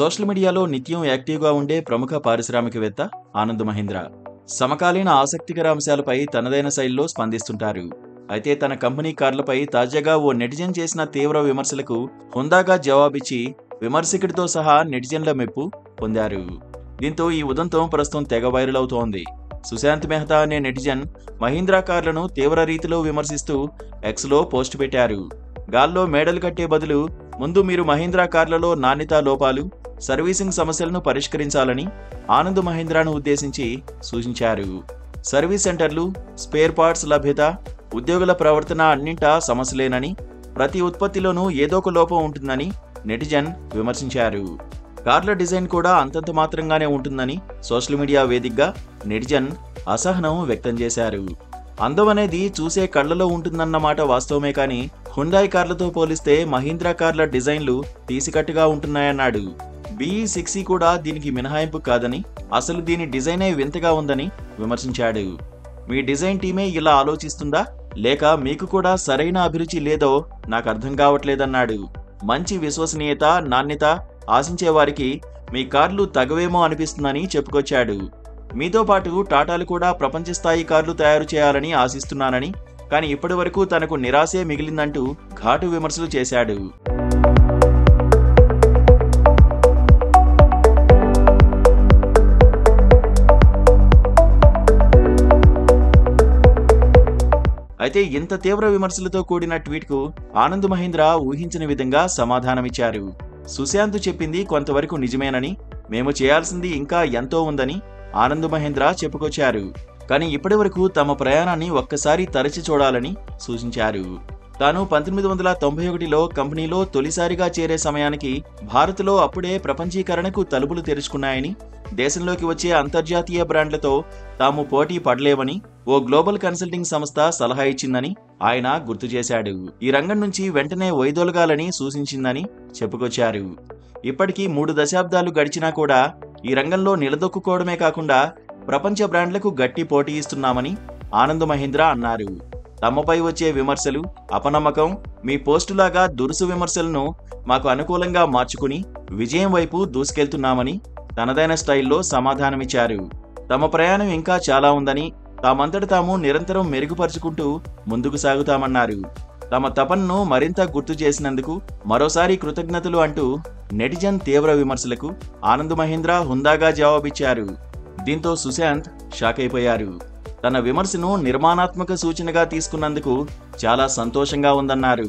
Social మీడియాలో నిత్యం యాక్టివ్గా ఉండే ప్రముఖ పారిశ్రామికవేత్త ఆనంద్ మహీంద్రా సమకాలీన ఆసక్తికర అంశాలపై తనదైన శైలిలో స్పందిస్తుంటారు. అయితే తన కంపెనీ కార్లపై తాజాగా ఓ నెటిజన్ చేసిన తీవ్ర విమర్శలకు హుందాగా జవాబిచ్చి విమర్శకుడితో సహా నెటిజన్ల మెప్పు పొందారు. దీంతో ఈ ఉదంతం ప్రస్తుతం తెగ వైరల్ అవుతోంది. సుశాంత్ మెహతా అనే నెటిజన్ మహీంద్రా కార్లను తీవ్ర రీతిలో విమర్శిస్తూ ఎక్స్లో పోస్ట్ పెట్టారు. గాల్లో మేడలు కట్టే బదులు ముందు మీరు మహీంద్రా కార్లలో నాణ్యతా లోపాలు, సర్వీసింగ్ సమస్యలను పరిష్కరించాలని ఆనంద్ మహీంద్రాను ఉద్దేశించి సూచించారు. సర్వీస్ సెంటర్లు, స్పేర్ పార్ట్స్ లభ్యత, ఉద్యోగుల ప్రవర్తన అన్నింటా సమస్యలేనని, ప్రతి ఉత్పత్తిలోనూ ఏదో ఒక లోపం ఉంటుందని నెటిజన్ విమర్శించారు. కార్ల డిజైన్ కూడా అంతంత మాత్రంగానే ఉంటుందని సోషల్ మీడియా వేదికగా నెటిజన్ అసహనం వ్యక్తం చేశారు. అందం అనేది చూసే కళ్లలో ఉంటుందన్నమాట వాస్తవమే కానీ హుండాయ్ కార్లతో పోలిస్తే మహీంద్రా కార్ల డిజైన్లు తీసికట్టుగా ఉంటున్నాయన్నాడు. BE6 కూడా దీనికి మినహాయింపు కాదని, అసలు దీని డిజైనే వింతగా ఉందని విమర్శించాడు. మీ డిజైన్ టీమే ఇలా ఆలోచిస్తుందా, లేక మీకు కూడా సరైన అభిరుచి లేదో నాకు అర్థం కావట్లేదన్నాడు. మంచి విశ్వసనీయత, నాణ్యత ఆశించే వారికి మీ కార్లు తగవేమో అనిపిస్తుందని చెప్పుకొచ్చాడు. మీతో పాటు టాటాలు కూడా ప్రపంచ స్థాయి కార్లు తయారు చేయాలని ఆశిస్తున్నానని, కానీ ఇప్పటి వరకు తనకు నిరాశే మిగిలిందంటూ ఘాటు విమర్శలు చేశాడు. అయితే ఇంత తీవ్ర విమర్శలతో కూడిన ట్వీట్కు ఆనంద్ మహీంద్రా ఊహించని విధంగా సమాధానమిచ్చారు. సుశాంత్ చెప్పింది కొంతవరకు నిజమేనని, మేము చేయాల్సింది ఇంకా ఎంతో ఉందని ఆనంద్ మహీంద్రా చెప్పుకొచ్చారు. కానీ ఇప్పటి వరకు తమ ప్రయాణాన్ని ఒక్కసారి తరచి చూడాలని సూచించారు. తాను 1991లో కంపెనీలో తొలిసారిగా చేరే సమయానికి భారత్లో అప్పుడే ప్రపంచీకరణకు తలుపులు తెరుచుకున్నాయని, దేశంలోకి వచ్చే అంతర్జాతీయ బ్రాండ్లతో తాము పోటీ పడలేవని ఓ గ్లోబల్ కన్సల్టింగ్ సంస్థ సలహా ఇచ్చిందని ఆయన గుర్తు చేశాడు. ఈ రంగం నుంచి వెంటనే వైదొలగాలని సూచించిందని చెప్పుకొచ్చారు. ఇప్పటికీ 3 దశాబ్దాలు గడిచినా కూడా ఈ రంగంలో నిలదొక్కుకోవడమే కాకుండా ప్రపంచ బ్రాండ్లకు గట్టి పోటీ ఇస్తున్నామని ఆనంద్ మహీంద్రా అన్నారు. తమపై వచ్చే విమర్శలు, అపనమ్మకం మీ పోస్టులాగా దురుసు విమర్శలను మాకు అనుకూలంగా మార్చుకుని విజయం వైపు దూసుకెళ్తున్నామని తనదైన స్టైల్లో సమాధానమిచ్చారు. తమ ప్రయాణం ఇంకా చాలా ఉందని, తామంతట తాము నిరంతరం మెరుగుపరుచుకుంటూ ముందుకు సాగుతామన్నారు. తమ తపనను మరింత గుర్తు చేసినందుకు మరోసారి కృతజ్ఞతలు అంటూ నెటిజన్ తీవ్ర విమర్శలకు ఆనంద్ మహీంద్రా హుందాగా జవాబిచ్చారు. దీంతో సుశాంత్ షాక్ అయిపోయారు. తన విమర్శను నిర్మాణాత్మక సూచనగా తీసుకున్నందుకు చాలా సంతోషంగా ఉందన్నారు.